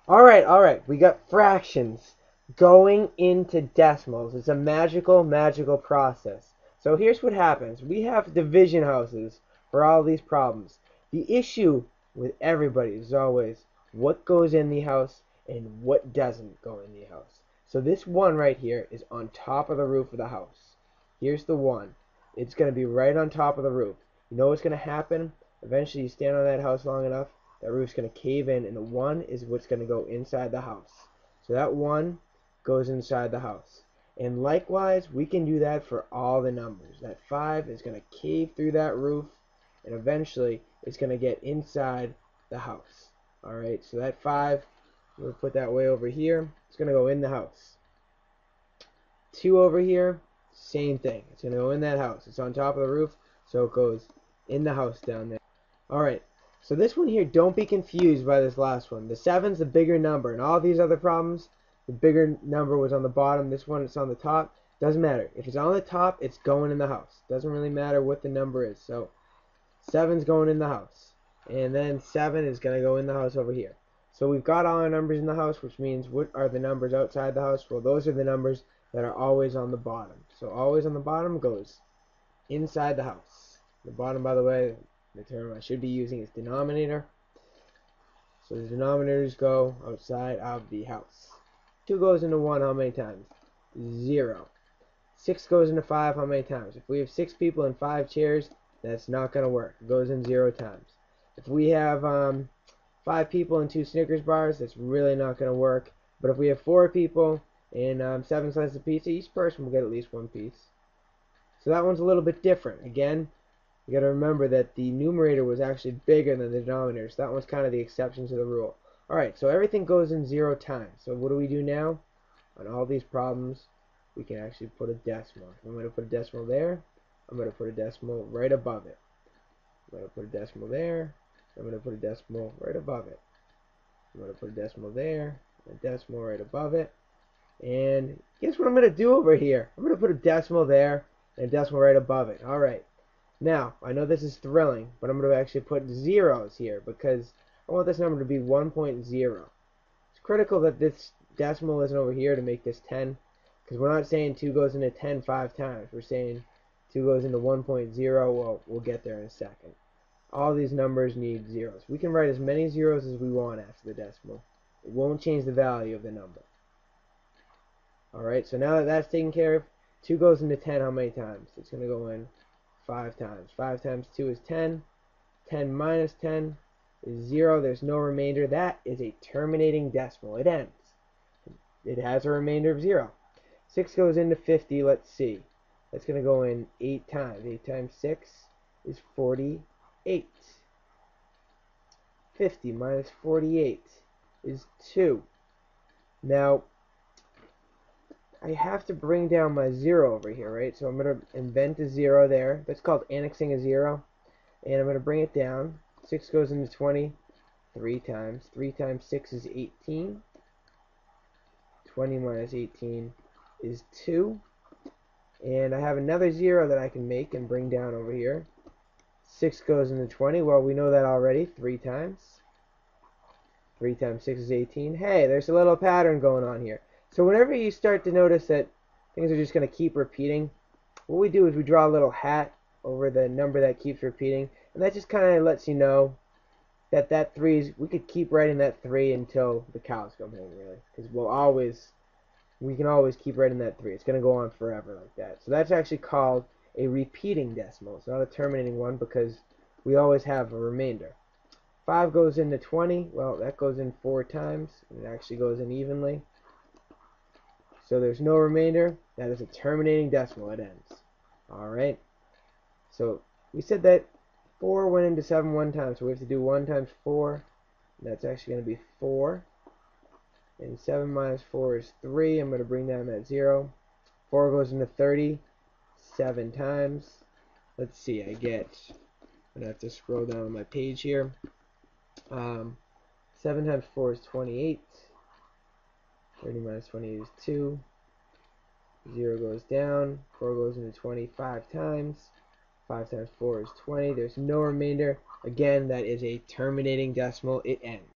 Alright, we got fractions going into decimals. It's a magical process. So here's what happens. We have division houses for all these problems. The issue with everybody is always what goes in the house and what doesn't go in the house. So this one right here is on top of the roof of the house. Here's the one. It's going to be right on top of the roof. You know what's going to happen? Eventually you stand on that house long enough, that roof's going to cave in, and the 1 is what's going to go inside the house. So that 1 goes inside the house. And likewise, we can do that for all the numbers. That 5 is going to cave through that roof, and eventually it's going to get inside the house. Alright, so that 5, we'll put that way over here, it's going to go in the house. 2 over here, same thing. It's going to go in that house. It's on top of the roof, so it goes in the house down there. Alright, so this one here, don't be confused by this last one. The 7's the bigger number. And all these other problems, the bigger number was on the bottom. This one, it's on the top. Doesn't matter. If it's on the top, it's going in the house. Doesn't really matter what the number is. So 7's going in the house. And then 7 is going to go in the house over here. So we've got all our numbers in the house, which means what are the numbers outside the house? Well, those are the numbers that are always on the bottom. So always on the bottom goes inside the house. The bottom, by the way, the term I should be using is denominator. So the denominators go outside of the house. 2 goes into 1 how many times? 0. 6 goes into 5 how many times? If we have 6 people in 5 chairs, that's not going to work. It goes in 0 times. If we have 5 people and 2 Snickers bars, that's really not going to work. But if we have 4 people and 7 slices of pizza, each person will get at least 1 piece. So that one's a little bit different. Again, you got to remember that the numerator was actually bigger than the denominator, so that one's kind of the exception to the rule. Alright, so everything goes in 0 times. So what do we do now? On all these problems, we can actually put a decimal. I'm going to put a decimal there. I'm going to put a decimal right above it. I'm going to put a decimal there. I'm going to put a decimal right above it. I'm going to put a decimal there, a decimal right above it. And guess what I'm going to do over here? I'm going to put a decimal there and a decimal right above it. Alright. Now, I know this is thrilling, but I'm going to actually put zeros here because I want this number to be 1.0. It's critical that this decimal isn't over here to make this 10, because we're not saying 2 goes into 10 5 times. We're saying 2 goes into 1.0. Well, we'll get there in a second. All these numbers need zeros. We can write as many zeros as we want after the decimal. It won't change the value of the number. Alright, so now that that's taken care of, 2 goes into 10 how many times? It's going to go in 5 times. 5 times 2 is 10. 10 minus 10 is 0. There's no remainder. That is a terminating decimal. It ends. It has a remainder of 0. 6 goes into 50. Let's see. That's going to go in 8 times. 8 times 6 is 48. 50 minus 48 is 2. Now, I have to bring down my 0 over here, right? So I'm going to invent a 0 there. That's called annexing a 0. And I'm going to bring it down. 6 goes into 20 3 times. 3 times 6 is 18. 20 minus 18 is 2. And I have another 0 that I can make and bring down over here. 6 goes into 20. Well, we know that already. 3 times. 3 times 6 is 18. Hey, there's a little pattern going on here. So whenever you start to notice that things are just going to keep repeating, what we do is we draw a little hat over the number that keeps repeating, and that just kind of lets you know that that 3 is, we could keep writing that 3 until the cows come home, really, because we can always keep writing that 3. It's going to go on forever like that. So that's actually called a repeating decimal. It's not a terminating one because we always have a remainder. 5 goes into 20. Well, that goes in 4 times, and it actually goes in evenly. So there's no remainder. That is a terminating decimal. It ends. Alright. So we said that 4 went into 7 one time. So we have to do 1 times 4. That's actually going to be 4. And 7 minus 4 is 3. I'm going to bring down that 0. 4 goes into 30 7 times. Let's see. I'm going to have to scroll down on my page here. 7 times 4 is 28. 30 minus 28 is 2. 0 goes down. 4 goes into 25 times. 5 times 4 is 20. There's no remainder. Again, that is a terminating decimal. It ends.